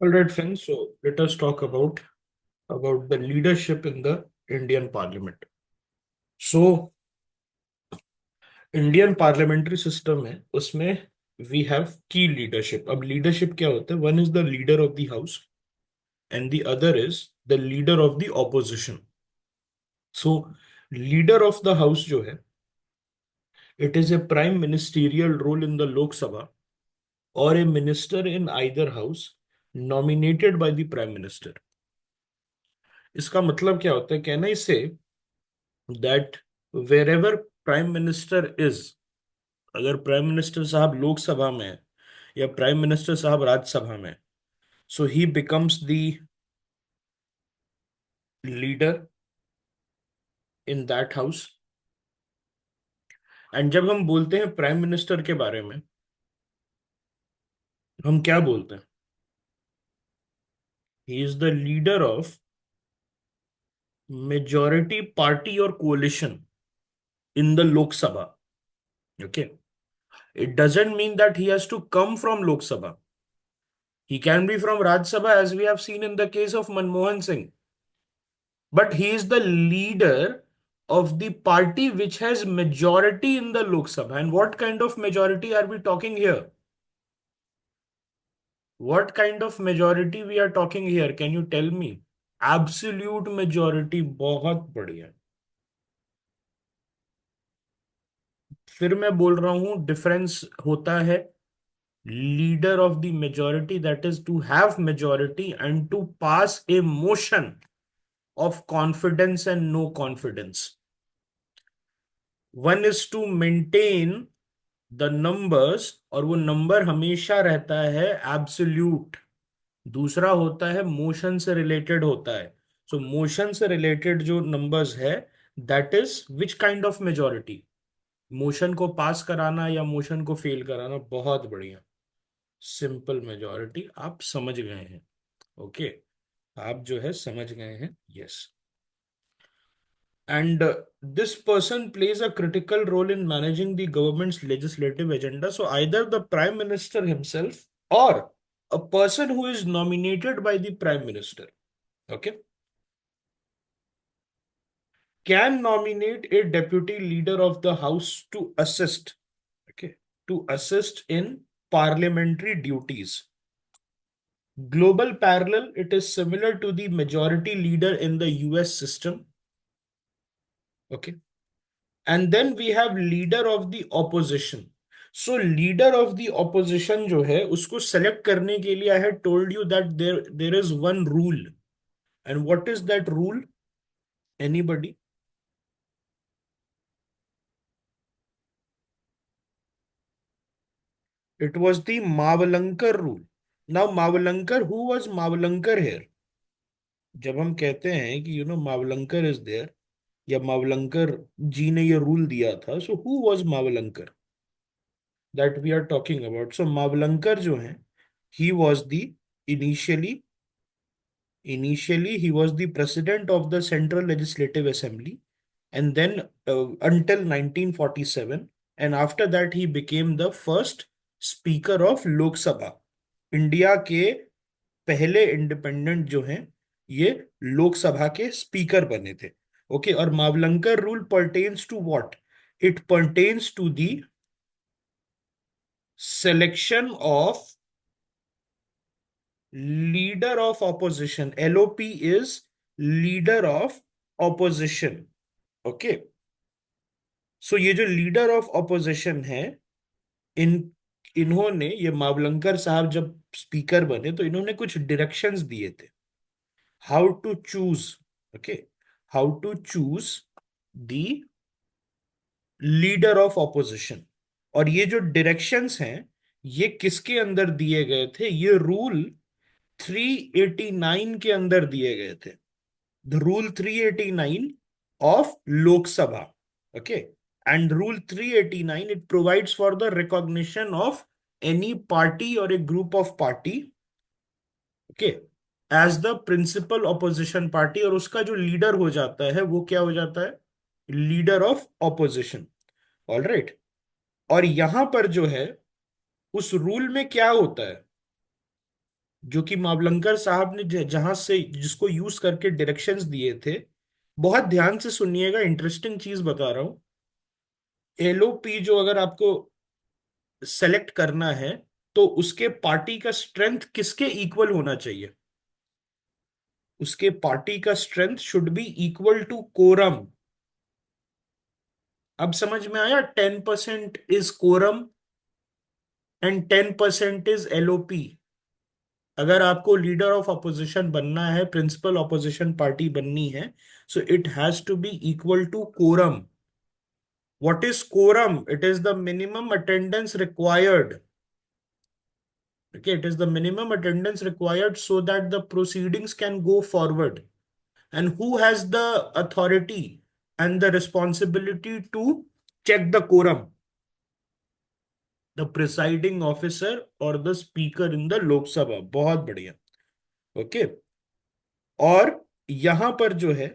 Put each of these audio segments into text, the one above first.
All right, friends. So let us talk about the leadership in the Indian Parliament. So Indian parliamentary system है उसमें we have की leadership. अब leadership क्या होता है? One is the leader of the house and the other is the leader of the opposition. So leader of the house जो है, it is a prime ministerial role in the Lok Sabha और a minister in either house nominated by the prime minister. इसका मतलब क्या होता है? कहना इससे that where prime minister is, अगर प्राइम मिनिस्टर साहब लोकसभा में है या प्राइम मिनिस्टर साहब राज्यसभा में, so he becomes the leader in that house. And जब हम बोलते हैं प्राइम मिनिस्टर के बारे में, हम क्या बोलते हैं? He is the leader of majority party और coalition in the Lok Sabha. Okay, it doesn't mean that he has to come from Lok Sabha. He can be from Rajya Sabha, as we have seen in the case of Manmohan Singh. But he is the leader of the party which has majority in the Lok Sabha. And what kind of majority are we talking here? What kind of majority we are talking here? Can you tell me? Absolute majority. बहुत बढ़िया. फिर मैं बोल रहा हूं, difference होता है leader of the majority, that is to have majority and to pass a motion of confidence and no confidence. One is to maintain the numbers और वो नंबर हमेशा रहता है एब्सोल्यूट. दूसरा होता है मोशन से रिलेटेड होता है. सो मोशन से रिलेटेड जो नंबर्स है, that is which kind of majority? Motion को पास कराना या मोशन को फेल कराना. बहुत बढ़िया. Simple majority. आप समझ गए हैं. ओके, आप जो है समझ गए हैं. Yes. And this person plays a critical role in managing the government's legislative agenda. So either the prime minister himself or a person who is nominated by the prime minister, okay, can nominate a deputy leader of the house to assist, okay, to assist in parliamentary duties. Global parallel, it is similar to the majority leader in the US system. Okay. And then we have leader of the opposition. So leader of the opposition जो है उसको select करने के लिए I had told you that there is one rule. And what is that rule? Anybody? It was the Mavalankar rule. Now Mavalankar, who was Mavalankar here? जब हम कहते हैं कि Mavalankar is there या Mavalankar जी ने ये रूल दिया था, so who was Mavalankar that we are talking about? So Mavalankar जो है, he was the initially Initially, he was the president of the Central Legislative Assembly, and then until 1947, and after that he became the first Speaker of Lok Sabha. India के पहले independent जो हैं, ये लोकसभा के speaker बने थे. Okay, और Mavalankar rule pertains to what? It pertains to the selection of leader of opposition. LOP is leader of opposition. Okay. So ये जो लीडर ऑफ ऑपोजिशन है, इन इन्होंने, ये मावलंकर साहब जब स्पीकर बने तो इन्होंने कुछ डायरेक्शंस दिए थे. How to choose. Okay, how to choose the leader of opposition. और ये जो डायरेक्शंस हैं, ये किसके अंदर दिए गए थे? ये रूल 389 के अंदर दिए गए थे. The rule 389 of Lok Sabha. Okay, and rule 389, it provides for the recognition of any party और a group of party, okay, as the principal opposition party. और उसका जो लीडर हो जाता है वो क्या हो जाता है? Leader of opposition. All right. और यहां पर जो है, उस रूल में क्या होता है? जो कि मावलंकर साहब ने जहां से जिसको यूज करके डायरेक्शंस दिए थे। बहुत ध्यान से सुनिएगा, इंटरेस्टिंग चीज बता रहा हूँ। एलओपी जो अगर आपको सेलेक्ट करना है, तो उसके पार्टी का स्ट्रेंथ किसके इक्वल होना चाहिए? उसके पार्टी का strength should be equal to quorum. अब समझ में आया? 10% is quorum and 10% is LOP. अगर आपको लीडर ऑफ अपोजिशन बनना है, प्रिंसिपल ऑपोजिशन पार्टी बननी है, so it has to be equal to quorum. What is quorum? It is the minimum attendance required. Okay, it is the minimum attendance required so that the proceedings can go forward. And who has the authority and the responsibility to check the quorum? The presiding officer or the speaker in the Lok Sabha. बहुत बढ़िया। Okay. और यहां पर जो है,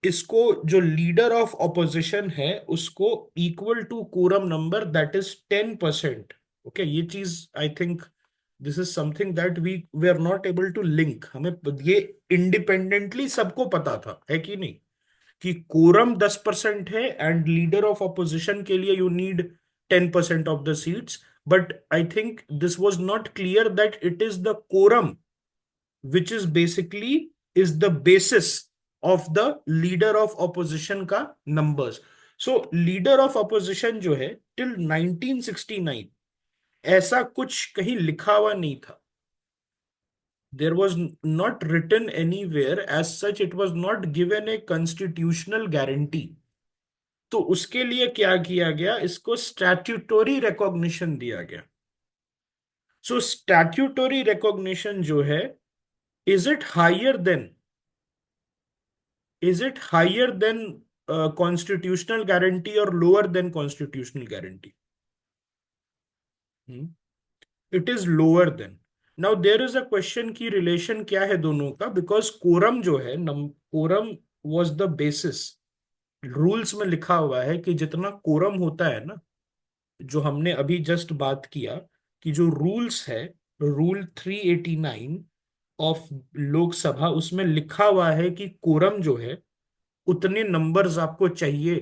इसको जो leader of opposition है उसको equal to quorum number, that is 10%। Okay, ये चीज I think this is something that we are not able to link. हमें ये इंडिपेंडेंटली सबको पता था, है कि नहीं, कि कोरम 10% है एंड लीडर ऑफ ऑपोजिशन के लिए you need 10% of the seats. But I think this was not clear that it is the quorum which is basically is the basis of the leader of opposition का numbers. So leader of opposition जो है till 1969 ऐसा कुछ कहीं लिखा हुआ नहीं था। There was not written anywhere as such, it was not given a constitutional guarantee. तो उसके लिए क्या किया गया, इसको स्टैट्यूटोरी रिकॉग्निशन दिया गया। सो स्टैट्यूटोरी रिकॉग्निशन जो है, is it higher than, is it higher than constitutional guarantee or lower than constitutional guarantee? It is lower than. Now there is a question की रिलेशन क्या है दोनों का, बिकॉज कोरम जो है, quorum was the basis। Rules में लिखा हुआ है कि जितना कोरम होता है ना, जो हमने अभी जस्ट बात किया, कि जो रूल्स है, रूल 389 ऑफ लोकसभा, उसमें लिखा हुआ है कि कोरम जो है, उतने नंबर्स आपको चाहिए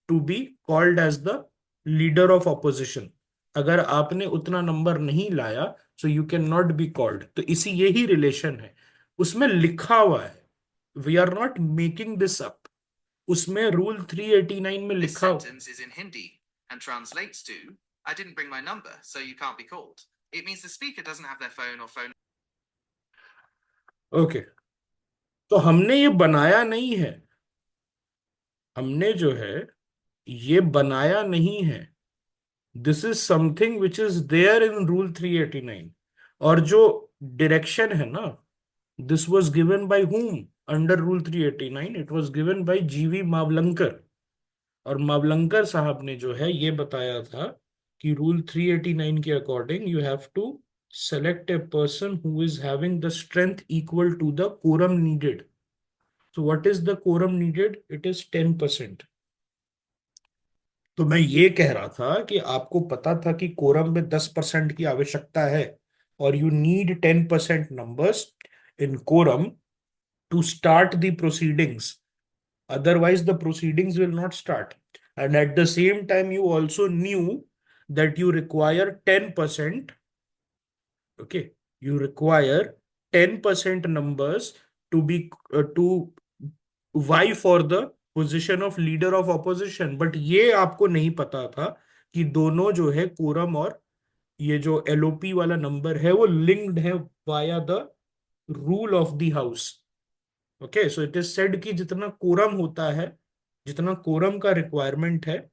to be called as the leader of opposition. अगर आपने उतना नंबर नहीं लाया, so you can not be called. तो इसी यही रिलेशन है, उसमें लिखा हुआ है। We are not making this up. उसमें रूल 389 में लिखा हुआ। and translates to, I didn't bring my number, so you can't be called. It means the speaker doesn't have their phone or phone. Okay, तो हमने ये बनाया नहीं है, हमने जो है ये बनाया नहीं है। This is something which is there in rule 389। और जो डायरेक्शन है ना, this was given by whom अंडर rule 389? It was given by G V Mavalankar. और मावलंकर साहब ने जो है ये बताया था कि रूल 389 के according you have to select a person who is having the strength equal to the quorum needed. So what is the quorum needed? It is 10%। तो मैं ये कह रहा था कि आपको पता था कि कोरम में 10% की आवश्यकता है, और you need 10% numbers in quorum to start the proceedings, otherwise the proceedings will not start। and at the same time you also knew that you require 10%। okay, you require 10% numbers to be to vie for the position of leader of opposition. But ये आपको नहीं पता था कि दोनों जो है, quorum और ये जो एलओपी वाला नंबर है, वो लिंक्ड है via the rule of the house. Okay, so it is said कि जितना कोरम होता है, जितना कोरम का रिक्वायरमेंट है,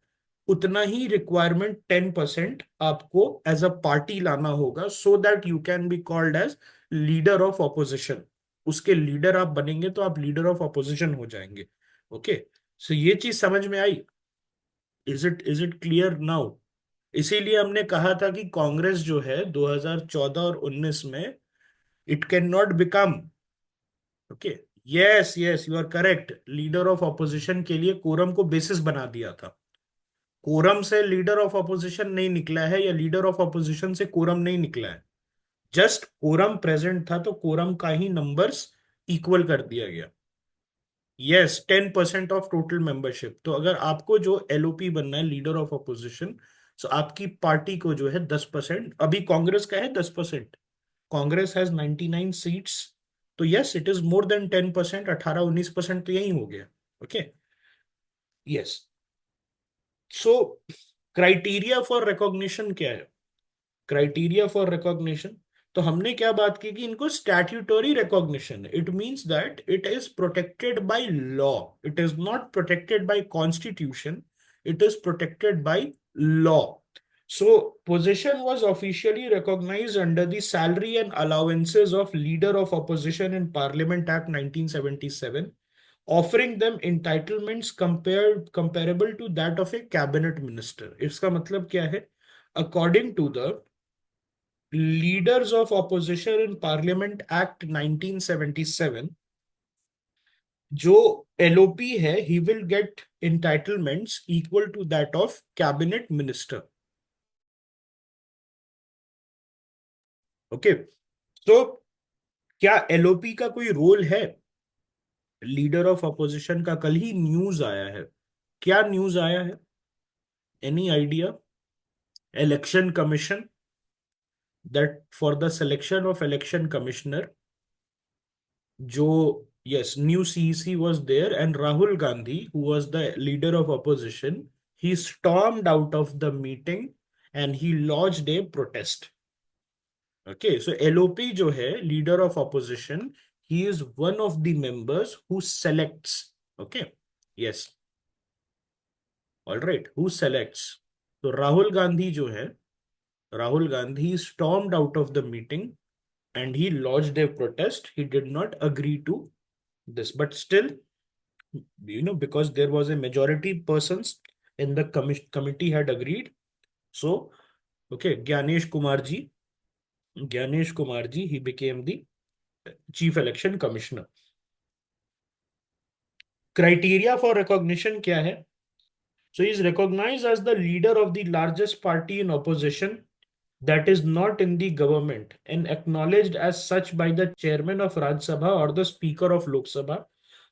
उतना ही रिक्वायरमेंट 10% आपको एज अ पार्टी लाना होगा, so that you can be called as leader of opposition. उसके लीडर आप बनेंगे तो आप लीडर ऑफ ऑपोजिशन हो जाएंगे। ओके, सो ये चीज समझ में आई? Is it clear now? इसीलिए हमने कहा था कि कांग्रेस जो है 2014 और 19 में, it can not become. Okay, yes yes, you are correct. Leader of opposition के लिए कोरम को बेसिस बना दिया था। कोरम से लीडर ऑफ ऑपोजिशन नहीं निकला है, या लीडर ऑफ ऑपोजिशन से कोरम नहीं निकला है। जस्ट कोरम प्रेजेंट था तो कोरम का ही नंबर्स इक्वल कर दिया गया। Yes, 10% of total membership. तो अगर आपको जो एलओपी बनना है, लीडर ऑफ अपोजिशन, तो आपकी पार्टी को जो है 10%, अभी कांग्रेस का है 10%, कांग्रेस हैज 99 सीट्स, तो yes it is more than 10%, 18-19% तो यही हो गया। Okay, yes. So criteria for recognition क्या है? क्राइटेरिया फॉर रिकॉग्निशन, तो हमने क्या बात की कि इनको statutory recognition, it means that it is protected by law, it is not protected by constitution, it is protected by law. So position was officially recognized under the Salary and Allowances of Leader of Opposition in Parliament Act 1977, offering them entitlements comparable to that of a cabinet minister। इसका मतलब क्या है? According to the Leaders of Opposition in Parliament Act 1977, जो LOP है, he will get entitlements equal to that of cabinet minister। Okay, तो क्या LOP का कोई रोल है? लीडर ऑफ अपोजिशन का कल ही न्यूज आया है। क्या न्यूज आया है? Any idea? Election commission, that for the selection of election commissioner, जो, yes, new CEC was there, and Rahul Gandhi, who was the leader of opposition, he stormed out of the meeting and he lodged a protest। Okay, so LOP जो है, leader of opposition, he is one of the members who selects। Okay, yes, all right, who selects। तो राहुल गांधी जो है, Rahul Gandhi stormed out of the meeting and he lodged a protest, he did not agree to this, but still, because there was a majority persons in the committee had agreed, so okay, Gyanesh Kumar ji, he became the chief election commissioner। criteria for recognition क्या है? So he is recognized as the leader of the largest party in opposition that is not in the government and acknowledged as such by the chairman of Rajya Sabha or the speaker of Lok Sabha।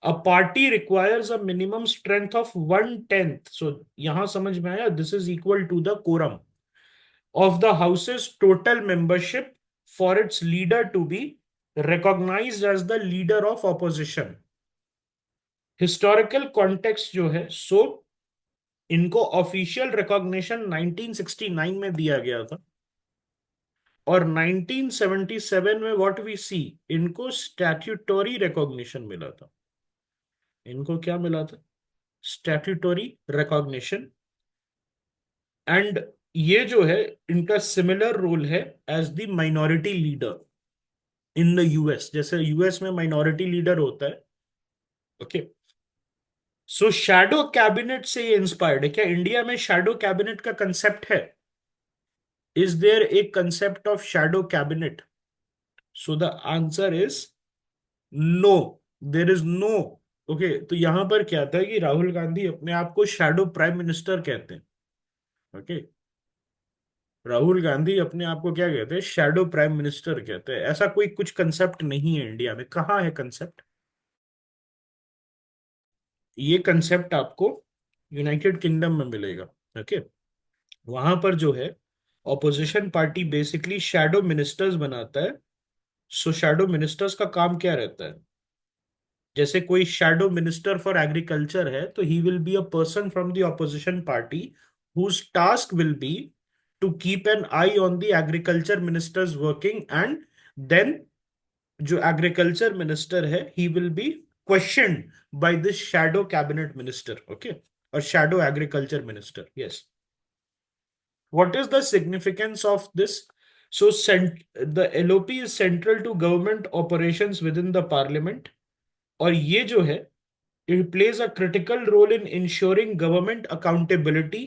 A party requires a minimum strength of 1/10। So यहाँ समझ में आया, this is equal to the quorum of the house's total membership for its leader to be recognized as the leader of opposition। Historical context जो है, सो इनको official recognition 1969 में दिया गया था, और 1977 में व्हाट वी सी, इनको स्टैट्यूटरी रिकॉग्निशन मिला था। इनको क्या मिला था? Statutory recognition. एंड ये जो है, इनका सिमिलर रोल है as the minority leader in the US, जैसे यूएस में माइनॉरिटी लीडर होता है। ओके, सो शैडो कैबिनेट से ये इंस्पायर्ड है क्या? इंडिया में शैडो कैबिनेट का कंसेप्ट है? Is there a concept of shadow cabinet? So the answer is no, there is no. Okay, तो यहां पर क्या था कि राहुल गांधी अपने आप को शैडो प्राइम मिनिस्टर कहते हैं। ओके, राहुल गांधी अपने आप को क्या कहते हैं? शैडो प्राइम मिनिस्टर कहते हैं। ऐसा कोई कुछ कंसेप्ट नहीं है इंडिया में। कहाँ है कंसेप्ट? ये कंसेप्ट आपको यूनाइटेड किंगडम में मिलेगा। ओके, वहां पर जो है, opposition party basically shadow ministers बनाता है। सो शैडो मिनिस्टर्स का काम क्या रहता है? जैसे कोई शैडो मिनिस्टर फॉर एग्रीकल्चर है, तो he will be a person from the opposition party whose task will be to keep an eye on the agriculture minister's working, and then जो एग्रीकल्चर मिनिस्टर है, he will be questioned by this shadow cabinet minister. Okay, और shadow agriculture minister. Yes, what is the significance of this? So the LOP is central to government operations within the parliament, और ये जो है, it plays a critical role in ensuring government accountability,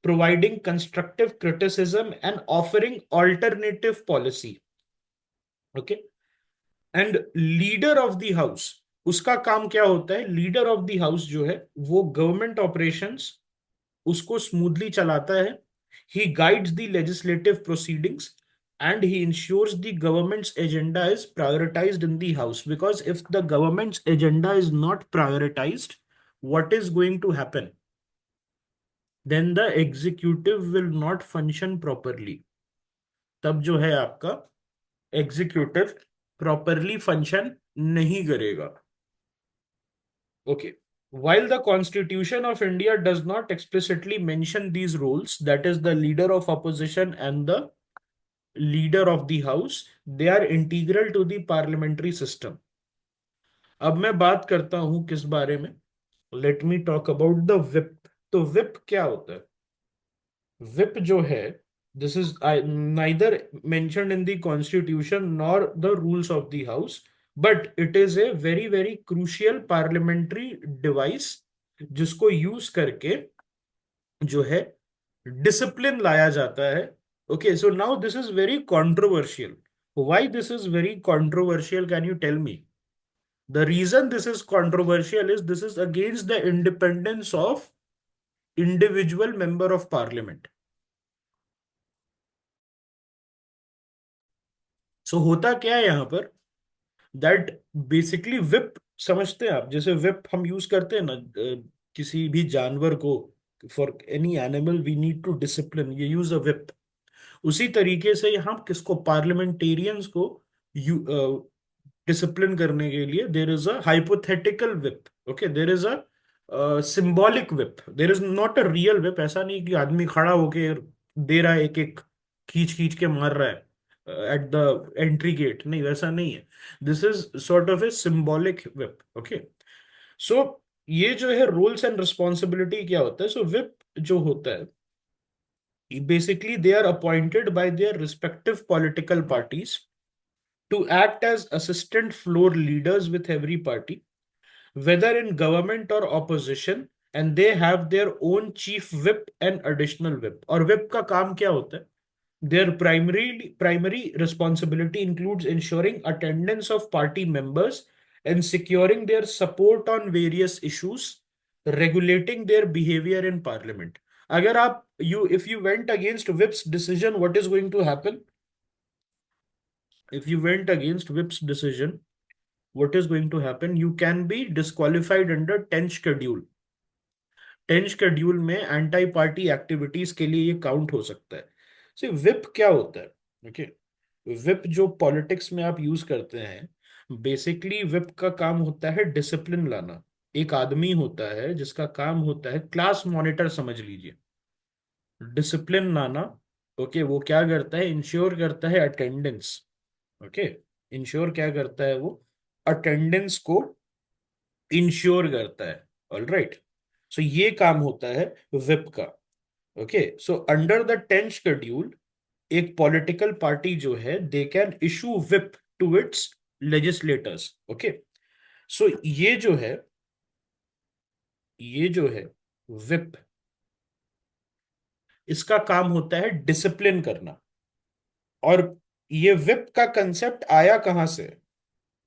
providing constructive criticism and offering alternative policy। okay, and leader of the house, उसका काम क्या होता है? Leader of the house जो है, वो गवर्नमेंट ऑपरेशंस उसको स्मूथली चलाता है। He guides the legislative proceedings, and he ensures the government's agenda is prioritized in the house, because if the government's agenda is not prioritized, what is going to happen? Then the executive will not function properly. तब जो है आपका executive properly function नहीं करेगा. Okay. While the Constitution of India does not explicitly mention these roles, that is, the leader of opposition and the leader of the house, they are integral to the parliamentary system. अब मैं बात करता हूं किस बारे में. Let me talk about the whip. तो whip क्या होता है? विप जो है, this is neither mentioned in the constitution nor the rules of the house, but it is a very very crucial parliamentary device जिसको यूज करके जो है डिसिप्लिन लाया जाता है. Okay, so now this is very controversial. Why this is very controversial, can you tell me? The reason this is controversial is this is against the independence of individual member of parliament. So होता क्या है यहाँ पर? That basically whip, समझते हैं आप? जैसे whip हम यूज करते हैं ना, किसी भी जानवर को, for any animal we need to discipline, you use a whip. उसी तरीके से हम किसको, पार्लियामेंटेरियंस को डिसिप्लिन करने के लिए देर is a hypothetical whip. Okay, there is a symbolic whip, there is not a real whip. ऐसा नहीं कि आदमी खड़ा होके दे रहा है, एक एक खींच खींच के मार रहा है एट द एंट्री गेट. नहीं, वैसा नहीं है. This is sort of a symbolic whip. Okay. So ये जो है रोल्स एंड रिस्पॉन्सिबिलिटी क्या होता है? सो विप जो होता है, basically they are appointed by their respective political parties to act as assistant floor leaders with every party, whether in government or opposition, and they have their own chief whip and additional whip. और whip का काम क्या होता है? Their primary responsibility includes ensuring attendance of party members and securing their support on various issues, regulating their behavior in parliament. अगर आप if you went against whip's decision, what is going to happen? If you went against whip's decision, what is going to happen? You can be disqualified under 10th schedule. 10th schedule में anti party activities के लिए ये count हो सकता है. सो whip क्या होता है? ओके, विप जो पॉलिटिक्स में आप यूज करते हैं, बेसिकली विप का काम होता है डिसिप्लिन लाना. एक आदमी होता है जिसका काम होता है, क्लास मॉनिटर समझ लीजिए, डिसिप्लिन लाना. ओके, वो क्या करता है? इंश्योर करता है अटेंडेंस. ओके, इंश्योर क्या करता है वो? अटेंडेंस को इंश्योर करता है. All right. सो ये काम होता है विप का. Okay, so under the 10th schedule, एक पॉलिटिकल पार्टी जो है, they can issue whip to its legislators. Okay, so ये जो है विप, इसका काम होता है डिसिप्लिन करना. और ये विप का कंसेप्ट आया कहां से?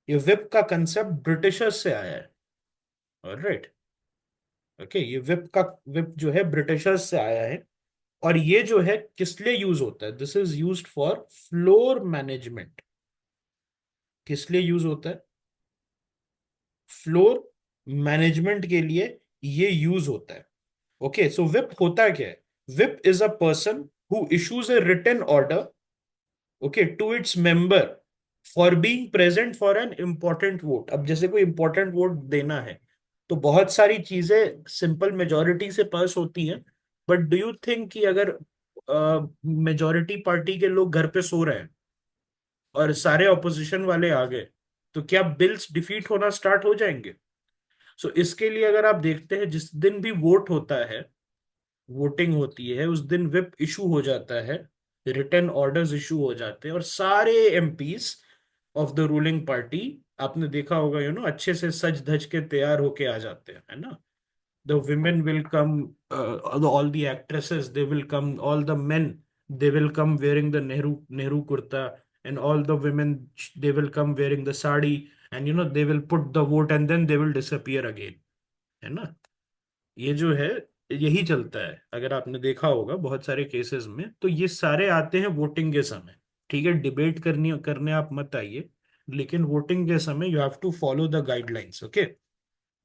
ये विप का कंसेप्ट ब्रिटिशर्स से आया है. ऑलराइट. ओके, ये विप जो है ब्रिटिशर्स से आया है. और ये जो है किस लिए यूज होता है? This is used for floor management. किस लिए यूज होता है? फ्लोर मैनेजमेंट के लिए ये यूज होता है. ओके, सो विप होता क्या है? Whip is a person who issues a written order, okay, to its member for being present for an important vote. अब जैसे कोई इंपॉर्टेंट वोट देना है, तो बहुत सारी चीजें सिंपल मेजोरिटी से पास होती हैं. बट डू यू थिंक कि अगर मेजोरिटी पार्टी के लोग घर पे सो रहे हैं और सारे ऑपोजिशन वाले आ गए, तो क्या बिल्स डिफीट होना स्टार्ट हो जाएंगे? सो इसके लिए अगर आप देखते हैं, जिस दिन भी वोट होता है, वोटिंग होती है, उस दिन विप इशू हो जाता है, रिटर्न ऑर्डर्स इशू हो जाते हैं, और सारे MPs of the ruling party, आपने देखा होगा, अच्छे से सज धज के तैयार होके आ जाते हैं, है ना? The women will come, all the actresses, they will come, all the men, they will come wearing the Nehru kurta, and all the women, they will come wearing the sari, and they will put the vote and then they will disappear again. है ना? ये जो है, यही चलता है. अगर आपने देखा होगा बहुत सारे केसेस में, तो ये सारे आते हैं वोटिंग के समय. ठीक है, डिबेट करनी करने आप मत आइए, लेकिन वोटिंग के समय you have to follow the guidelines, okay.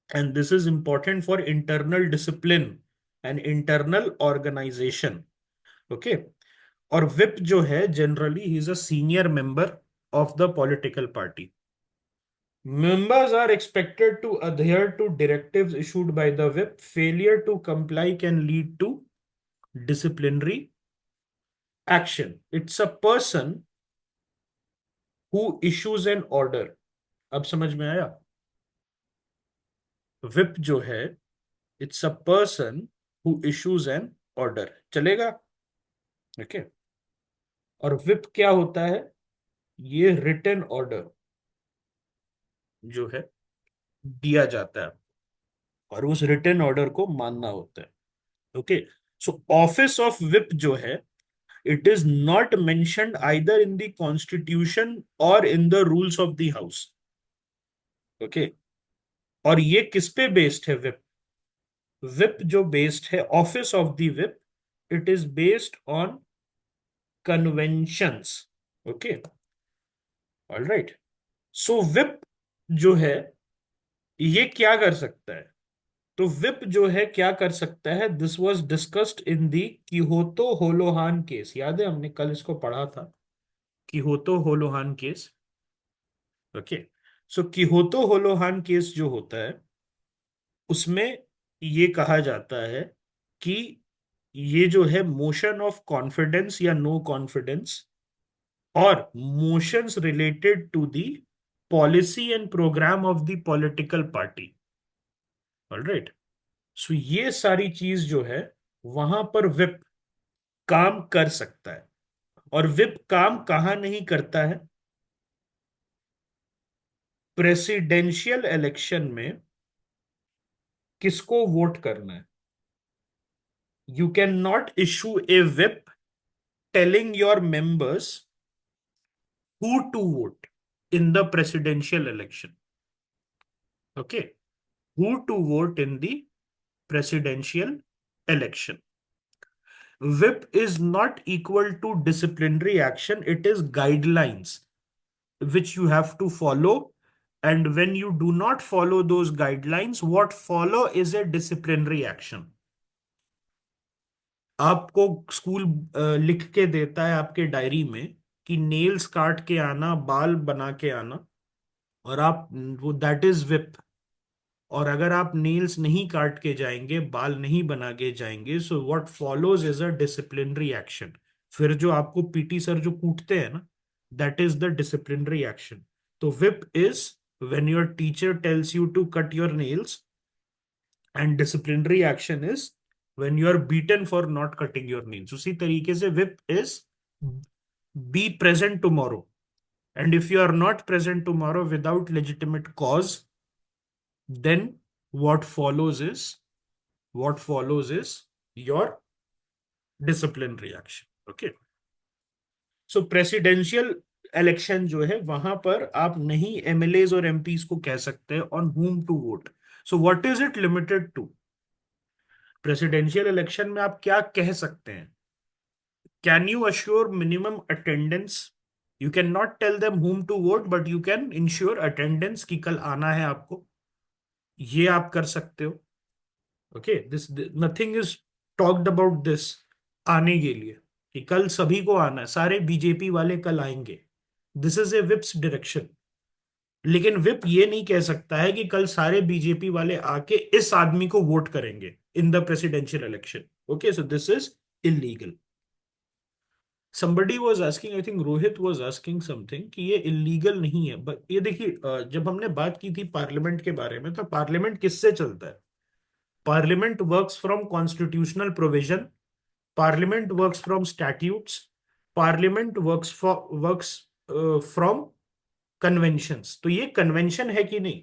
And this is important for internal discipline and internal organisation, okay. और विप जो है generally he is a senior member of the political party. Members are expected to adhere to directives issued by the whip. Failure to comply can lead to disciplinary action. It's a person who issues an order. अब समझ में आया? whip जो है, it's a person who issues an order. चलेगा? Okay. और whip क्या होता है? ये written order जो है दिया जाता है, और उस written order को मानना होता है, okay. So office of whip जो है, it is not mentioned either in the constitution or in the rules of the house, okay. और ये किस पे बेस्ड है विप? विप जो बेस्ड है, office of the whip, it is based on conventions, okay, alright. So whip जो है ये क्या कर सकता है? तो विप जो है क्या कर सकता है? This was discussed in the Kihoto Hollohan case, याद है हमने कल इसको पढ़ा था, Kihoto Hollohan case, okay. So Kihoto Hollohan case जो होता है, उसमें ये कहा जाता है कि ये जो है मोशन ऑफ कॉन्फिडेंस या नो कॉन्फिडेंस, और motions related to the policy and programme of the political party, alright. So ये सारी चीज जो है, वहां पर विप काम कर सकता है। और विप काम कहाँ नहीं करता है? प्रेसिडेंशियल इलेक्शन में किसको वोट करना है? You can not issue a whip telling your members who to vote in the presidential election. Okay, who to vote in the presidential election. Whip is not equal to disciplinary action, it is guidelines which you have to follow. And when you do not follow those guidelines, what follow is a disciplinary action. आपको school लिख के देता है आपके diary में कि nails काट के आना, बाल बना के आना, और आप वो दैट इज विप। और अगर आप नेल्स नहीं काट के जाएंगे, बाल नहीं बना के जाएंगे, so what follows is a disciplinary action. फिर जो आपको पीटी सर जो कूटते हैं ना, that is the disciplinary action. तो whip is when your teacher tells you to cut your nails, and disciplinary action is when you are beaten for not cutting your nails. उसी तरीके से whip is be present tomorrow, and if you are not present tomorrow without legitimate cause, then what follows is what follows is your disciplinary action, okay। so presidential election जो है, वहां पर आप नहीं MLAs और एमपीज को कह सकते on whom to vote. So what is it limited to? Presidential election में आप क्या कह सकते हैं? Can you assure minimum attendance? You can not tell them whom to vote, but you can ensure attendance कि कल आना है आपको, ये आप कर सकते हो, okay. This nothing is talked about this, आने के लिए कि कल सभी को आना है, सारे बीजेपी वाले कल आएंगे, this is a chips direction. लेकिन विप ये नहीं कह सकता है कि कल सारे बीजेपी वाले आके इस आदमी को वोट करेंगे in the presidential election, okay. So this is illegal. somebody was asking, I think Rohit was asking something कि ये इलीगल नहीं है, बट ये देखिए, जब हमने बात की थी पार्लियामेंट के बारे में, तो पार्लियामेंट किससे चलता है? Parliament works from constitutional provision. Parliament works from statutes. Parliament works from conventions. तो ये कन्वेंशन है कि नहीं?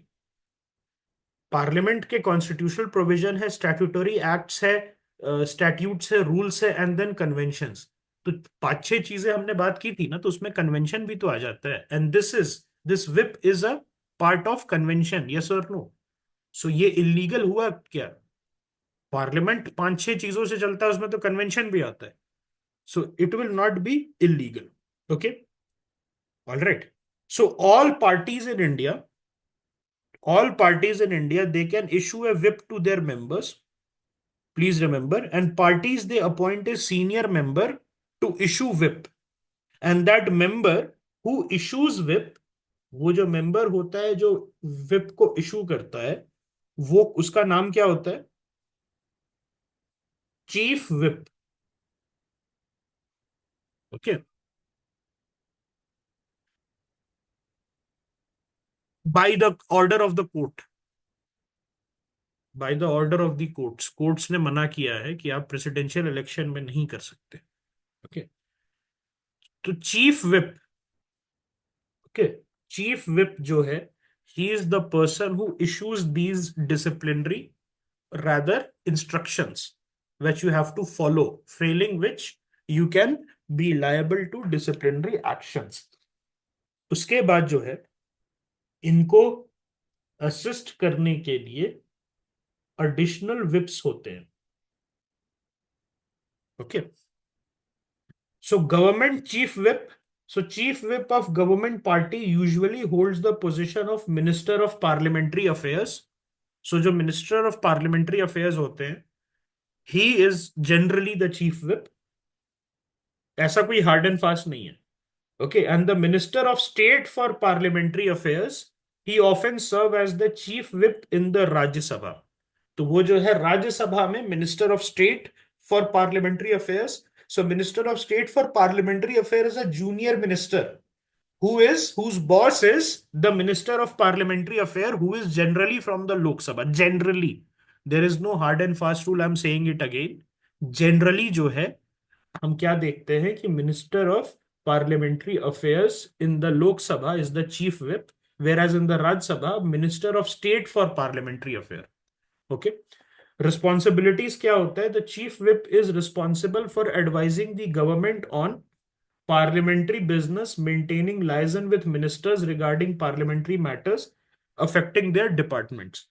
पार्लियामेंट के कॉन्स्टिट्यूशनल प्रोविजन है, स्टैट्यूटरी एक्ट्स है, स्टैट्यूट्स है, रूल्स है, एंड देन कन्वेंशंस। तो पांच छह चीजें हमने बात की थी ना, तो उसमें कन्वेंशन भी तो आ जाता है। And this whip is a part of convention, yes और नो? सो ये इलीगल हुआ क्या? पार्लियामेंट पांच छह चीजों से चलता है, उसमें तो कन्वेंशन भी आता है, so it will not be illegal, okay. All right. So all parties in India, they can issue a whip to their members. Please remember, and parties they appoint a senior member to issue whip, and that member who issues whip, वो जो member होता है जो whip को issue करता है, वो उसका नाम क्या होता है? Chief whip. Okay. By the order of the court. By the order of the courts, courts ने मना किया है कि आप प्रेसिडेंशियल इलेक्शन में नहीं कर सकते. ओके. तो chief whip. Okay. Chief whip जो है, ही is the person who issues these disciplinary rather instructions which you have to follow, failing which you can be liable to disciplinary actions. उसके बाद जो है, इनको असिस्ट करने के लिए एडिशनल विप्स होते हैं. Okay. So government chief whip. So chief whip of government party usually holds the position of minister of parliamentary affairs. So जो minister of parliamentary affairs होते हैं, he is generally the chief whip. ऐसा कोई hard and fast नहीं है. Okay, and the Minister of State for Parliamentary Affairs, he often serve as the chief whip in the Rajya Sabha. तो वो जो है राज्य सभा में minister of state for parliamentary affairs. So minister of state for parliamentary affairs is a junior minister whose boss is the minister of parliamentary affair, who is generally from the Lok Sabha. Generally, there is no hard and fast rule. I'm saying it again. Generally जो है, हम क्या देखते हैं कि minister of parliamentary affairs in the Lok Sabha is the chief whip, whereas in the Rajya Sabha, Minister of State for Parliamentary Affair. Okay. Responsibilities क्या होता है? The chief whip is responsible for advising the government on parliamentary business, maintaining liaison with ministers regarding parliamentary matters affecting their departments.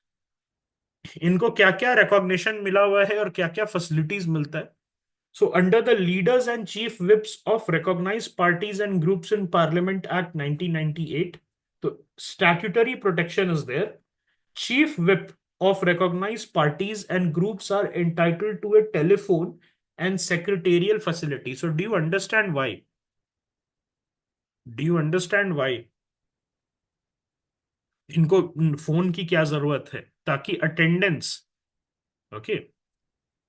इनको क्या क्या recognition मिला हुआ है और क्या क्या फैसिलिटीज मिलता है? So, under the Leaders and Chief Whips of Recognized Parties and Groups in Parliament Act 1998, the statutory protection is there. Chief Whip of recognized parties and groups are entitled to a telephone and secretarial facility. So, do you understand why? Do you understand why? इनको phone की क्या जरूरत है? ताकि attendance, okay,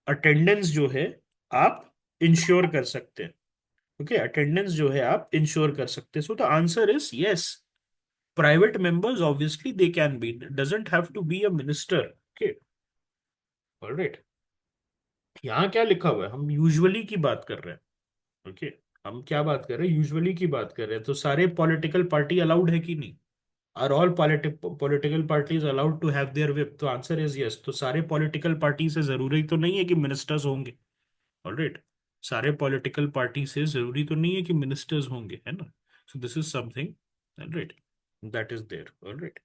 attendance जो है आप ensure कर सकते हैं. ओके, अटेंडेंस जो है आप इंश्योर कर सकते हैं. So the answer is yes. Private members obviously they can be, doesn't have to be a minister. Okay. Alright. यहाँ क्या लिखा हुआ है? हम यूजुअली की बात कर रहे हैं. ओके. हम क्या बात कर रहे हैं? यूजुअली की बात कर रहे हैं. तो सारे पॉलिटिकल पार्टी अलाउड है कि नहीं? Are all political parties allowed to have their whip? तो आंसर इज यस. तो सारे पॉलिटिकल पार्टी से जरूरी तो नहीं है कि मिनिस्टर्स होंगे. ऑलराइट. सारे पॉलिटिकल पार्टी से जरूरी तो नहीं है कि मिनिस्टर्स होंगे, है ना? So this is something, alright, that is there. Alright.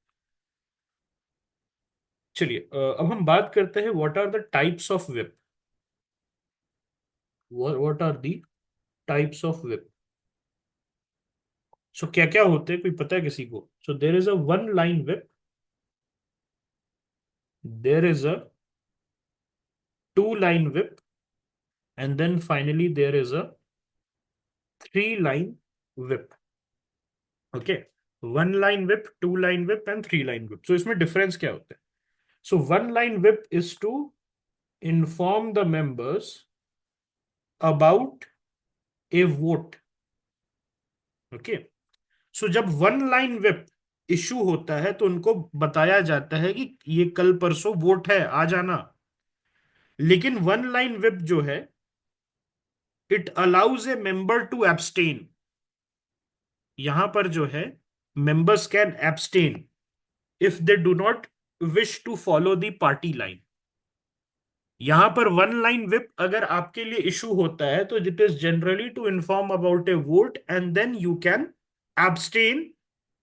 चलिए, अब हम बात करते हैं what are the types of whip. What are the types of whip? So क्या क्या होते हैं, कोई पता है किसी को? So there is a one line whip, there is a two line whip, and then finally there is a three line whip. Okay. One line whip, two line whip and three line whip. So इसमें difference क्या होता है? So one line whip is to inform the members about a vote. Okay. So जब one line whip issue होता है तो उनको बताया जाता है कि ये कल परसों वोट है, आ जाना. लेकिन वन लाइन whip जो है, it allows a member to abstain. यहां पर जो है, members can abstain if they do not wish to follow the party line. यहां पर वन लाइन विप अगर आपके लिए इशू होता है तो it is generally to inform about a vote and then you can abstain.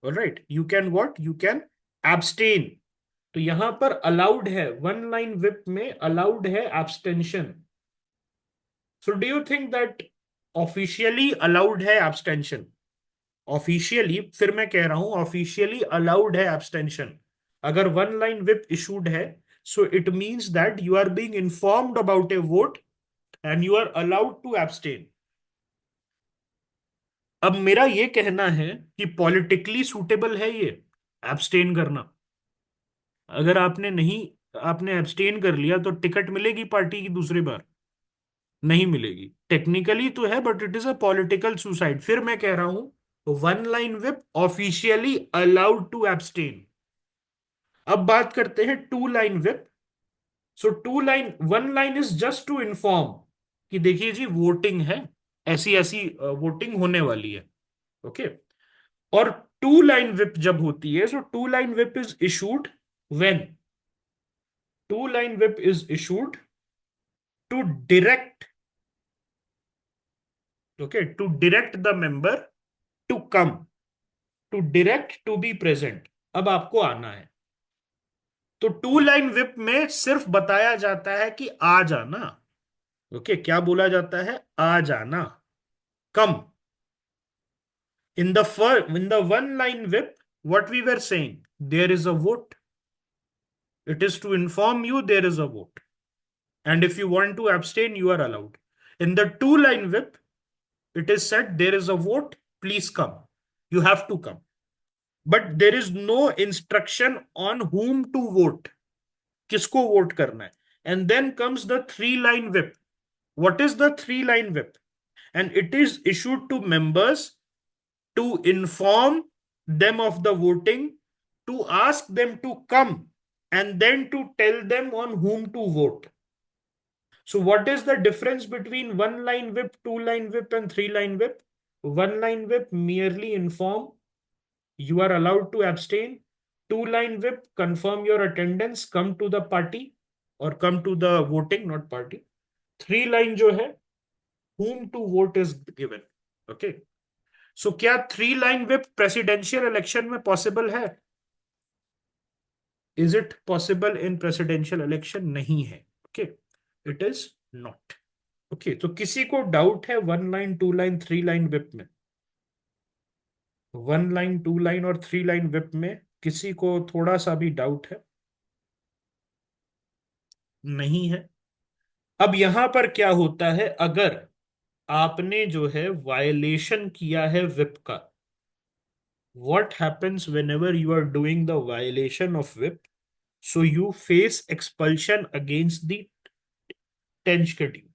Alright, you can what, you can abstain. तो यहां पर अलाउड है, वन लाइन विप में अलाउड है abstention. So do you think that officially allowed है abstention? Officially, फिर मैं कह रहा हूं ऑफिशियली अलाउड है एब्सटेंशन। अगर वन लाइन विप इशूड है, so it means that you are being informed about a vote and you are allowed to abstain. अब मेरा ये कहना है कि पॉलिटिकली सूटेबल है ये एब्सटेन करना। अगर आपने नहीं, आपने एब्सटेन कर लिया तो टिकट मिलेगी पार्टी की दूसरी बार? नहीं मिलेगी। टेक्निकली तो है, but it is a political suicide. फिर मैं कह रहा हूं one line whip officially allowed to abstain. अब बात करते हैं two line whip. So two line, one line is just to inform कि देखिए जी वोटिंग है, ऐसी ऐसी वोटिंग होने वाली है। ओके। और टू लाइन विप जब होती है, so two line whip is issued when, two line whip is issued to direct, okay, to direct the member to come, to direct to be present. अब आपको आना है। तो टू लाइन विप में सिर्फ बताया जाता है कि आ जाना। ओके, क्या बोला जाता है? आ जाना, कम। In the one line whip, what we were saying, there is a vote. It is to inform you there is a vote. And if you want to abstain, you are allowed. In the two line whip, it is said there is a vote, please come. You have to come. But there is no instruction on whom to vote. किसको vote करना है? And then comes the three line whip. What is the three line whip? And it is issued to members to inform them of the voting, to ask them to come, and then to tell them on whom to vote. So, what is the difference between one line whip, two line whip, and three line whip? One line whip merely inform you are allowed to abstain. Two line whip confirm your attendance, come to the party or come to the voting, not party. Three line जो है, whom to vote is given. Okay. So क्या three line whip presidential election में possible है? Is it possible in presidential election? नहीं है। Okay, it is not. Okay, तो किसी को डाउट है one line, two line, three line whip में? वन लाइन, टू लाइन और थ्री लाइन विप में किसी को थोड़ा सा भी डाउट है? नहीं है। अब यहां पर क्या होता है, अगर आपने जो है वायलेशन किया है विप का, what happens whenever you are doing the violation of whip? So you face expulsion against the 10th schedule।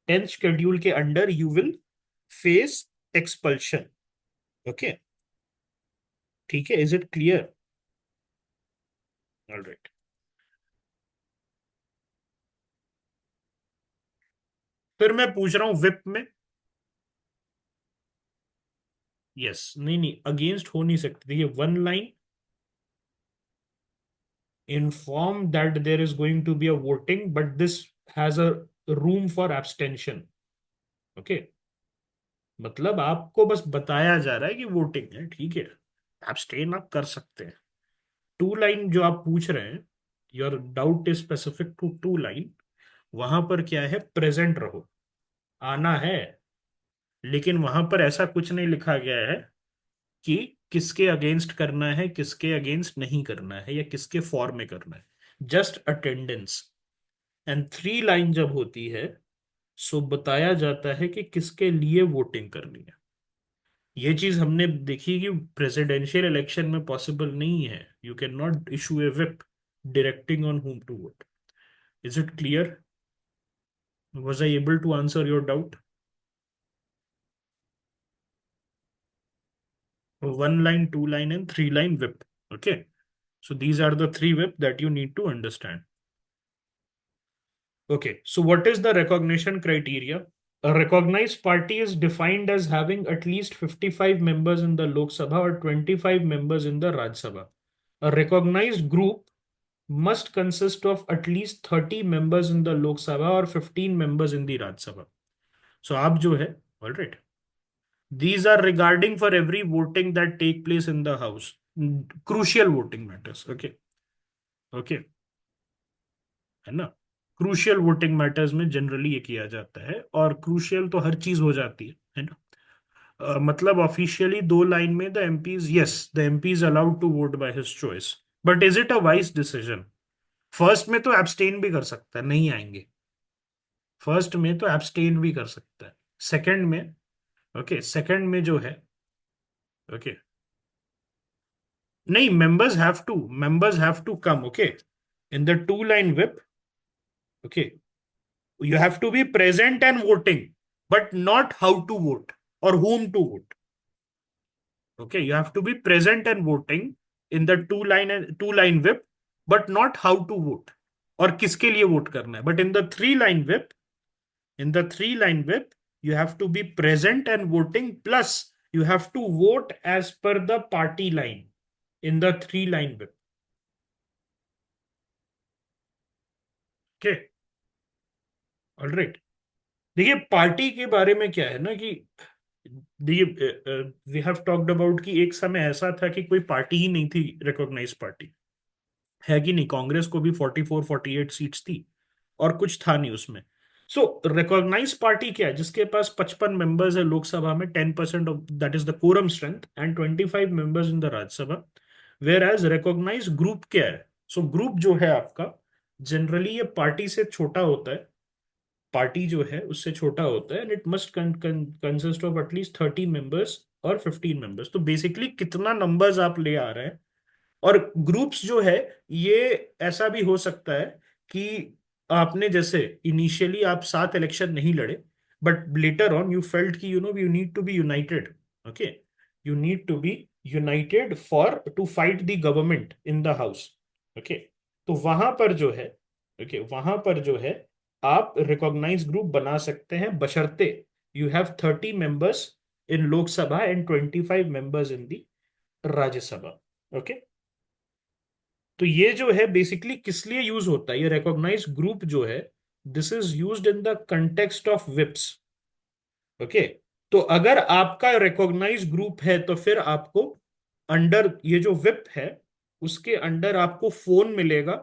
10th schedule के under you will face expulsion। Okay, ठीक है, is it clear? All right. फिर मैं पूछ रहा हूं whip में, yes, नहीं नहीं, अगेंस्ट हो नहीं सकती। देखिए, one line inform that there is going to be a voting, but this has a room for abstention। Okay, मतलब आपको बस बताया जा रहा है कि वोटिंग है, ठीक है, एब्सटेन आप कर सकते हैं। टू लाइन जो आप पूछ रहे हैं, your doubt is specific to two line, वहां पर क्या है, प्रेजेंट रहो, आना है। लेकिन वहां पर ऐसा कुछ नहीं लिखा गया है कि किसके अगेंस्ट करना है, किसके अगेंस्ट नहीं करना है, या किसके फॉर्म में करना है। Just attendance. And three line जब होती है, सो बताया जाता है कि किसके लिए वोटिंग करनी है। ये चीज हमने देखी कि प्रेसिडेंशियल इलेक्शन में पॉसिबल नहीं है। You can not issue a whip directing on whom to vote. Is it clear? was I able to answer your doubt? One line, two line, and three line whip. Okay, so these are the three whip that you need to understand. Okay, so what is the recognition criteria? A recognized party is defined as having at least 55 members in the Lok Sabha or 25 members in the Raj Sabha. A recognized group must consist of at least 30 members in the Lok Sabha or 15 members in the Raj Sabha. So आप जो है, all right, these are regarding for every voting that take place in the house, crucial voting matters। okay, okay, है ना? Crucial voting matters में generally ये किया जाता है, और क्रूशियल तो हर चीज हो जाती है ना? मतलब ऑफिशियली दो लाइन में the MPs, yes the MP is allowed to vote by his choice, but is it a wise decision? First में तो एब्सटेन भी कर सकता है, नहीं आएंगे। फर्स्ट में तो एब्सटेन भी कर सकता है। सेकंड में, ओके सेकंड में जो है, ओके नहीं, members have to come, okay, in the two line whip, okay, you have to be present and voting, but not how to vote or whom to vote. Okay, you have to be present and voting in the two line whip, but not how to vote और किसके लिए vote करना है. But in the three line whip, you have to be present and voting, plus you have to vote as per the party line in the three line whip. Okay, all right. देखिए party के बारे में क्या है ना कि देखिए we have talked about कि एक समय ऐसा था कि कोई पार्टी ही नहीं थी रिकॉग्नाइज पार्टी, है कि नहीं? कांग्रेस को भी 44 48 सीट्स थी और कुछ था नहीं उसमें. सो रिकॉग्नाइज पार्टी क्या है? जिसके पास 55 मेंबर्स है लोकसभा में, 10% of that is the quorum strength, and 25 members in the Rajya Sabha. Whereas recognise group क्या है? सो ग्रुप जो है आपका, जनरली ये पार्टी से छोटा होता है, पार्टी जो है उससे छोटा होता है, and it must consist of at least 30 members और 15 मेंबर्स. तो बेसिकली कितना नंबर्स आप ले आ रहे हैं. और ग्रुप्स जो है, ये ऐसा भी हो सकता है कि आपने जैसे इनिशियली आप 7 इलेक्शन नहीं लड़े, but later on you felt कि you need to be united. Okay, you need to be united for to fight the government in the house. Okay, तो वहां पर जो है, ओके वहां पर जो है, आप रिकॉग्नाइज ग्रुप बना सकते हैं, बशर्ते you have 30 members in Lok Sabha and 25 members in the Rajya Sabha. Okay, तो ये जो है बेसिकली किस लिए यूज होता है, ये रिकॉग्नाइज ग्रुप जो है, this is used in the context of chips. Okay, तो अगर आपका रिकॉग्नाइज ग्रुप है तो फिर आपको अंडर ये जो विप है उसके अंडर आपको फोन मिलेगा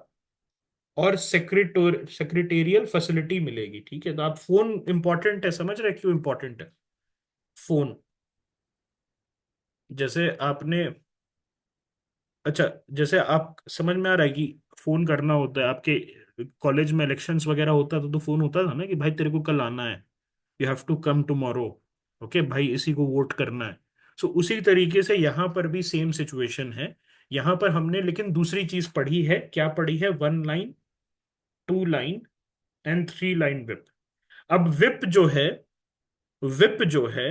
और सेक्रेटेरियल फैसिलिटी मिलेगी. ठीक है, तो आप फोन इंपॉर्टेंट है, समझ रहे हैं क्यों इंपॉर्टेंट है फोन? जैसे आपने, अच्छा, जैसे आप समझ में आ रहा है कि फोन करना होता है आपके कॉलेज में, इलेक्शंस वगैरह होता था तो फोन होता था ना कि भाई तेरे को कल आना है, you have to come tomorrow. Okay भाई, इसी को वोट करना है. सो उसी तरीके से यहाँ पर भी सेम सिचुएशन है. यहाँ पर हमने लेकिन दूसरी चीज पढ़ी है, क्या पढ़ी है? 1 line, 2 line and 3 line whip. अब विप जो है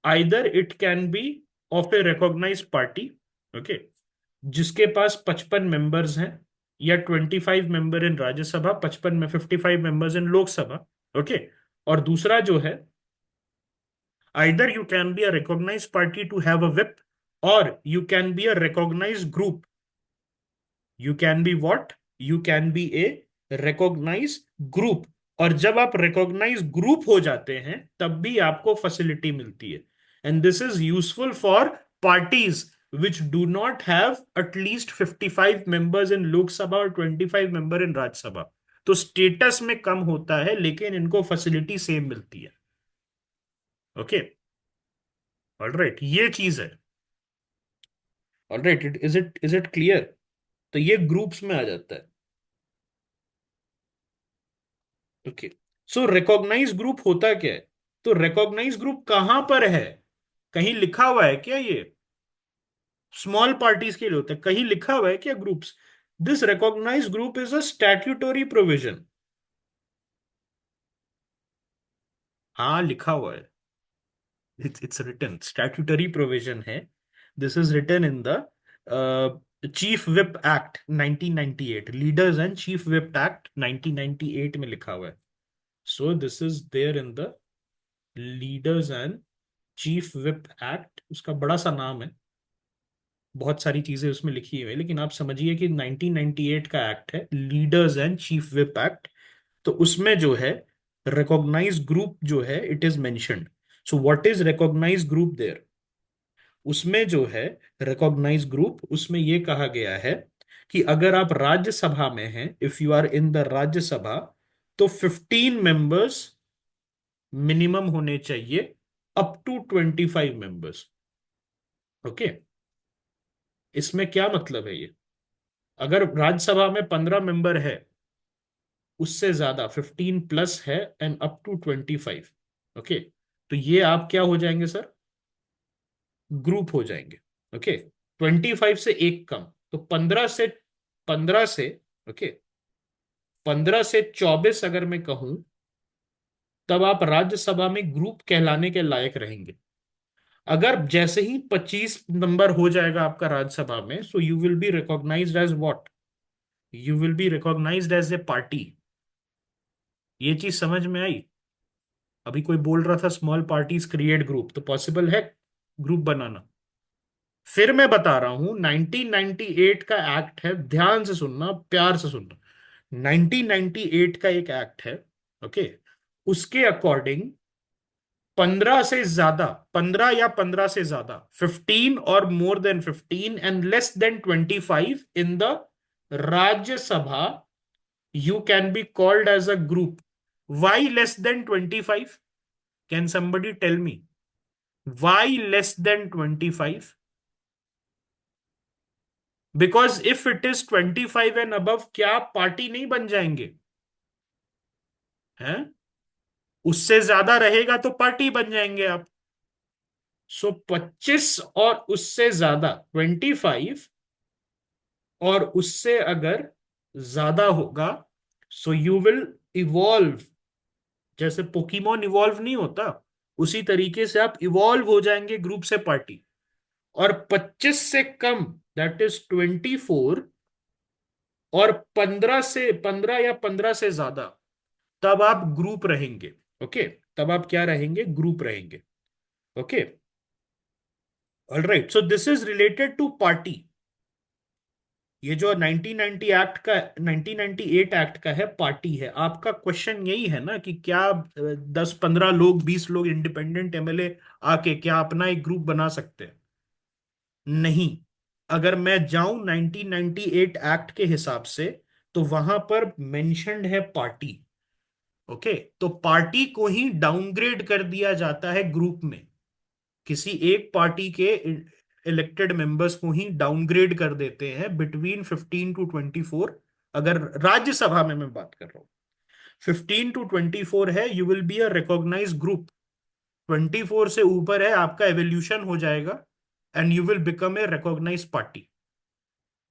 either it can be of a recognise party, okay, जिसके पास 55 मेंबर्स हैं, या 25 मेंबर इन राज्यसभा, 55 में 55 मेंबर्स इन लोकसभा. ओके, और दूसरा जो है, either you can be a recognize party to have a whip, और you can be a recognise group. You can be what? You can be a recognize group. और जब आप recognise group हो जाते हैं तब भी आपको फैसिलिटी मिलती है. And this is useful for parties which do not have at least 55 members in Lok Sabha और 25 member in Rajya Sabha. तो स्टेटस में कम होता है लेकिन इनको फैसिलिटी सेम मिलती है. ओके, ऑलराइट, ये चीज है. Alright, is it clear? तो ये ग्रुप्स में आ जाता है. ओके, सो रिकॉग्नाइज ग्रुप होता क्या है? तो रिकॉग्नाइज ग्रुप कहां पर है? कहीं लिखा हुआ है क्या ये? स्मॉल पार्टीज के लिए होता है, कहीं लिखा हुआ है क्या groups? This recognise group is a statutory provision. हाँ लिखा हुआ है, इट्स रिटन, स्टैट्यूटरी प्रोविजन है. This is written in the chief whip act 1998, leaders and chief whip act 1998 में लिखा हुआ है. So this is there in the leaders and chief whip act. उसका बड़ा सा नाम है, बहुत सारी चीजें उसमें लिखी हुई है, लेकिन आप समझिए कि 1998 का एक्ट है, leaders and chief whip act. तो उसमें जो है रिकॉग्नाइज ग्रुप जो है it is mentioned. So what is recognise group there? उसमें जो है रिकॉग्नाइज ग्रुप, उसमें ये कहा गया है कि अगर आप राज्यसभा में हैं, if you are in the Rajya Sabha, तो 15 मेंबर्स मिनिमम होने चाहिए अप टू 25 मेंबर्स। ओके, इसमें क्या मतलब है ये? अगर राज्यसभा में 15 मेंबर है, उससे ज्यादा 15 प्लस है, एंड अप टू 25। ओके, तो ये आप क्या हो जाएंगे सर? ग्रुप हो जाएंगे। ओके, 25 से एक कम, तो 15 से ओके, 15 से 24 अगर मैं कहूं, तब आप राज्यसभा में ग्रुप कहलाने के लायक रहेंगे। अगर जैसे ही 25 नंबर हो जाएगा आपका राज्यसभा में, so you will be recognised as what? You will be recognised as a party. ये चीज समझ में आई? अभी कोई बोल रहा था स्मॉल पार्टीज क्रिएट ग्रुप, तो पॉसिबल है ग्रुप बनाना। फिर मैं बता रहा हूं, 1998 का एक्ट है, ध्यान से सुनना, प्यार से सुनना। 1998 का एक एक्ट है, ओके, उसके अकॉर्डिंग 15 से ज्यादा, 15 या 15 से ज्यादा, 15 और more than 15 and less than 25 in the Rajya Sabha, you can be called as a group. Why less than 25? Can somebody tell me why less than 25? Because if it is 25 and above, क्या आप party नहीं बन जाएंगे? हैं? उससे ज्यादा रहेगा तो पार्टी बन जाएंगे आप। सो 25 और उससे ज्यादा, 25 और उससे अगर ज्यादा होगा, सो यू विल इवॉल्व। जैसे पोकीमोन इवॉल्व नहीं होता, उसी तरीके से आप इवॉल्व हो जाएंगे ग्रुप से पार्टी। और 25 से कम, दैट इज 24, और 15 या 15 से ज्यादा, तब आप ग्रुप रहेंगे। ओके, तब आप क्या रहेंगे? ग्रुप रहेंगे। Okay, alright, so this is related to party. ये जो 1990 एक्ट का, 1998 एक्ट का है, पार्टी है। आपका क्वेश्चन यही है ना कि क्या 10 15 लोग, 20 लोग इंडिपेंडेंट एमएलए आके क्या अपना एक ग्रुप बना सकते हैं? नहीं। अगर मैं जाऊं 1998 एक्ट के हिसाब से, तो वहां पर मेंशन्ड है पार्टी। ओके, तो पार्टी को ही डाउनग्रेड कर दिया जाता है ग्रुप में। किसी एक पार्टी के इलेक्टेड मेंबर्स को ही डाउनग्रेड कर देते हैं बिटवीन 15 to 24। अगर राज्यसभा में मैं बात कर रहा हूं, 15 to 24 है, you will be a recognise group. 24 से ऊपर है, आपका एवोल्यूशन हो जाएगा, and you will become a recognise party.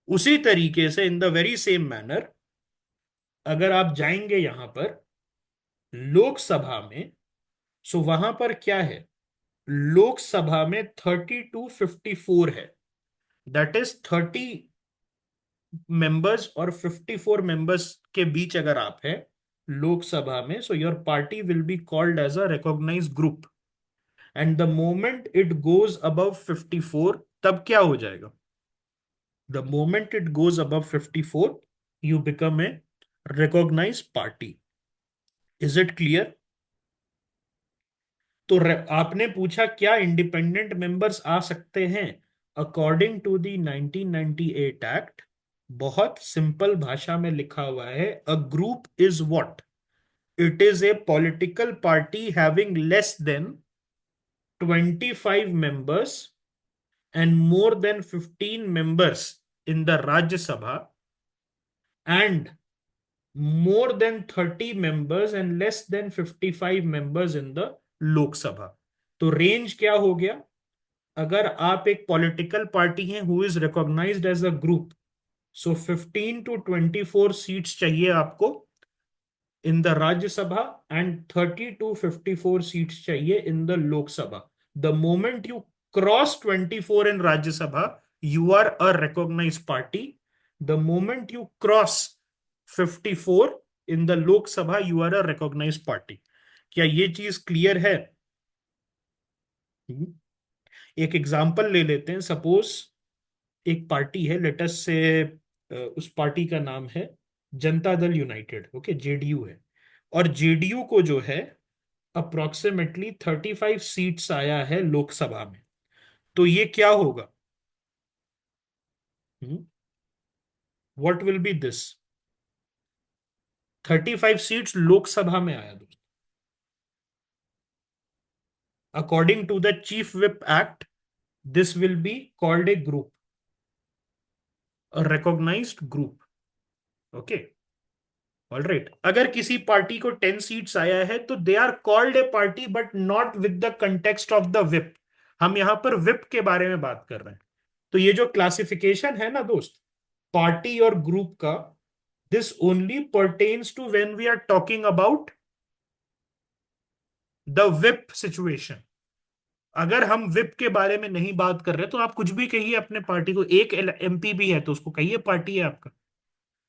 उसी तरीके से, in the very same manner, अगर आप जाएंगे यहां पर लोकसभा में, सो वहां पर क्या है? लोकसभा में 30 to 54 है, दैट इज 30 मेंबर्स और 54 मेंबर्स के बीच अगर आप हैं लोकसभा में, so your party will be called as a recognise group. And the moment it goes above 54, तब क्या हो जाएगा? The moment it goes above 54, you become a recognise party. Is it clear? तो आपने पूछा क्या इंडिपेंडेंट मेंबर्स आ सकते हैं? अकॉर्डिंग टू द 1998 एक्ट, बहुत सिंपल भाषा में लिखा हुआ है, a group is what? It is a political party having less than 25 members and more than 15 members in the Rajya Sabha, and more than 30 members and less than 55 members in the Lok Sabha. तो range क्या हो गया? अगर आप एक पॉलिटिकल पार्टी हैं who is recognized as a group, so 15 to 24 seats चाहिए आपको in the Rajya Sabha, and 30 to 54 seats चाहिए in the Lok Sabha. The moment you cross 24 in Rajya Sabha, you are a recognize party. The moment you cross 54 in the Lok Sabha, you are a recognize party. क्या ये चीज clear है? हम्म। एक example ले लेते हैं। सपोज एक पार्टी है, लेटस से उस पार्टी का नाम है Janata Dal United, okay, JDU है। और जेडीयू को जो है अप्रोक्सीमेटली 35 सीट्स आया है लोकसभा में। तो ये क्या होगा? What will be this? 35 seats Lok Sabha में आया दोस्तों। According to the Chief Whip Act, this will be called a group, a recognized group. Okay. All right, अगर किसी पार्टी को 10 सीट्स आया है तो they are called a party but not with the context of the whip. हम यहां पर विप के बारे में बात कर रहे हैं। तो ये जो क्लासिफिकेशन है ना दोस्त, पार्टी और ग्रुप का, this only pertains to when we are talking about the whip situation. अगर हम विप के बारे में नहीं बात कर रहे तो आप कुछ भी कहिए अपने पार्टी को, एक एमपी भी है तो उसको कहिए पार्टी है आपका।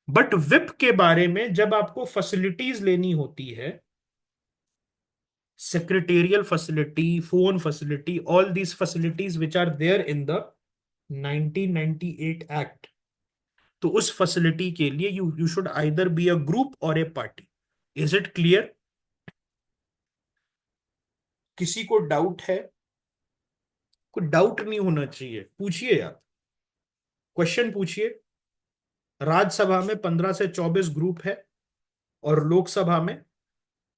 बट विप के बारे में जब आपको फैसिलिटीज लेनी होती है, secretarial facility, phone facility, all these facilities which are there in the 1998 Act, तो उस फैसिलिटी के लिए you should either be a group और ए पार्टी। Is it clear? किसी को डाउट है? कोई डाउट नहीं होना चाहिए, पूछिए यार, क्वेश्चन पूछिए। राज्यसभा में 15 से 24 ग्रुप है और लोकसभा में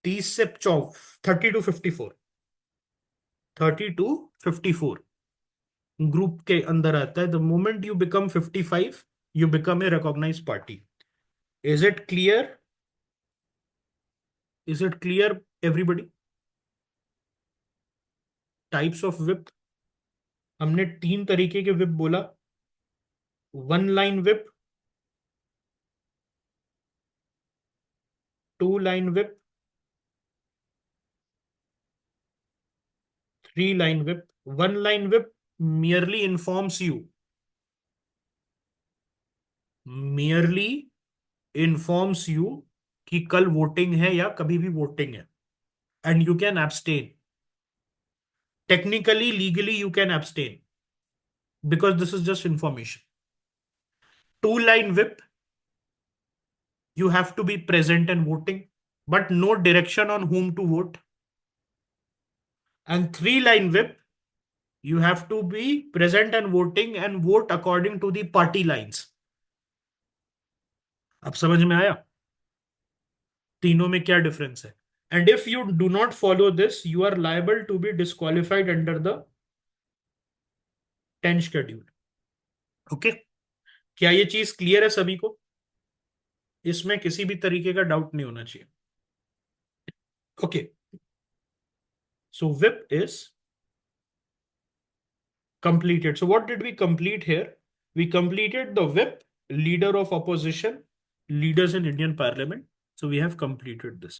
30 से 34, 30 to 54 ग्रुप के अंदर आता है। The moment you become 55, you become a recognise party. Is it clear? Is it clear everybody? Types of whip, हमने 3 तरीके के विप बोला। One line whip, 2 line whip, 3 line whip. One line whip merely informs you, merely informs you कि कल voting है या कभी भी वोटिंग है, and you can abstain. Technically legally you can abstain because this is just information. 2 line whip, you have to be present and voting, but no direction on whom to vote. And 3 line whip, you have to be present and voting and vote according to the party lines. अब समझ में आया तीनों में क्या difference है? And if you do not follow this, you are liable to be disqualified under the 10th schedule. Okay, क्या ये चीज क्लियर है सभी को? इसमें किसी भी तरीके का डाउट नहीं होना चाहिए। Okay, so whip is completed. So what did we complete here? We completed the whip, leader of opposition, leaders in Indian parliament. So we have completed this.